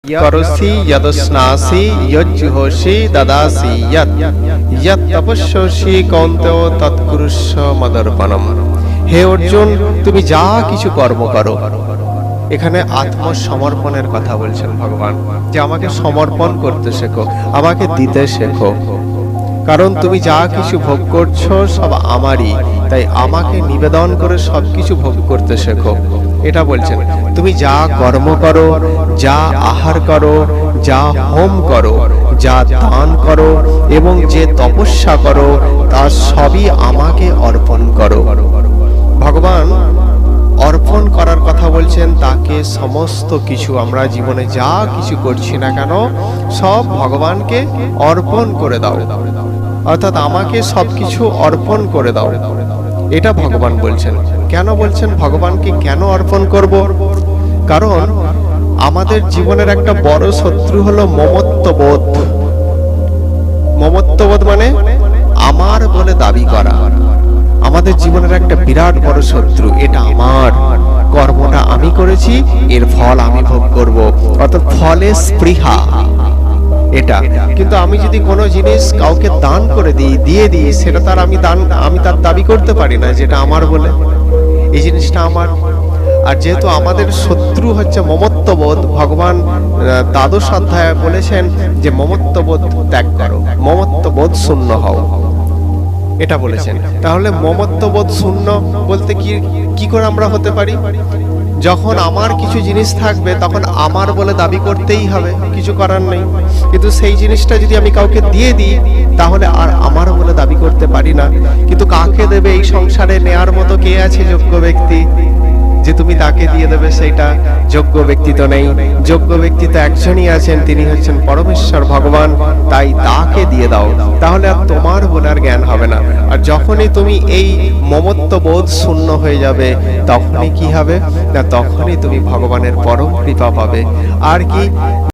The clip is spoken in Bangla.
করসি যদস্নাসি যজ্জুহোষি দদাসি যৎ যৎ তপস্যসি কৌন্তেয় তৎকুরুষ্ব মদর্পণম। হে অর্জুন, তুমি যা কিছু কর্ম করো, এখানে আত্মসমর্পণের কথা বলছেন ভগবান, যে আমাকে সমর্পণ করতে শেখো, আমাকে দিতে শেখো। কারণ তুমি যা কিছু ভোগ করছো সব আমারই, তাই আমাকে নিবেদন করে সবকিছু ভোগ করতে শেখো। এটা বলছেন, তুমি যা কর্ম করো, যা আহার করো, যা হোম করো, যা দান করো এবং যে তপস্যা করো, তা সবই আমাকে অর্পণ করো। ভগবান অর্পণ করার কথা বলছেন, তাকে সমস্ত কিছু, আমরা জীবনে যা কিছু করছি না কেন সব ভগবানকে অর্পণ করে দাও, অর্থাৎ আমাকে সবকিছু অর্পণ করে দাও। এটা ভগবান বলছেন। কেন বলছেন ভগবানকে কেন অর্পণ করব? কারণ আমাদের জীবনের একটা বড় শত্রু হলো মমত্ববোধ। মমত্ববোধ মানে আমার বলে দাবি করা। আমাদের জীবনের একটা বিরাট বড় শত্রু। এটা আমার, কর্মটা আমি করেছি, এর ফল আমি ভোগ করব, অর্থাৎ ফলে স্পৃহা এটা। কিন্তু আমি যদি কোনো জিনিস কাউকে দান করে দিয়ে দিই, সেটা তার আমি তার দাবি করতে পারি না যেটা আমার বলে, এই জিনিসটা আমার। আর যেহেতু আমাদের শত্রু হচ্ছে মমত্ববোধ, ভগবান দ্বাদশ অধ্যায়ে বলেছেন যে মমত্ববোধ ত্যাগ করো, মমত্ববোধ শূন্য হও, এটা বলেছেন। তাহলে মমত্ববোধ শূন্য বলতে কি করে আমরা হতে পারি? যখন আমার কিছু জিনিস থাকবে তখন আমার বলে দাবি করতেই হবে, কিছু করার নেই। কিন্তু সেই জিনিসটা যদি আমি কাউকে দিয়ে দিই, তাহলে আর আমার বলে দাবি করতে পারি না। কিন্তু কাকে দেবে এই সংসারে নেয়ার মতো কে আছে যোগ্য ব্যক্তি, যে তুমি তাকে দিয়ে দেবে? সেইটা যোগ্য ব্যক্তি তো নেই। যোগ্য ব্যক্তি তো একজনই আছেন, তিনি হচ্ছেন পরমেশ্বর ভগবান। তাই তাকে দিয়ে দাও, তাহলে আর তোমার বলার জ্ঞান হবে না। আর যখনই তুমি এই মমত্ববোধ শূন্য হয়ে যাবে, তখনই কি হবে না, তখনই তুমি ভগবানের পরম কৃপা পাবে। আর কি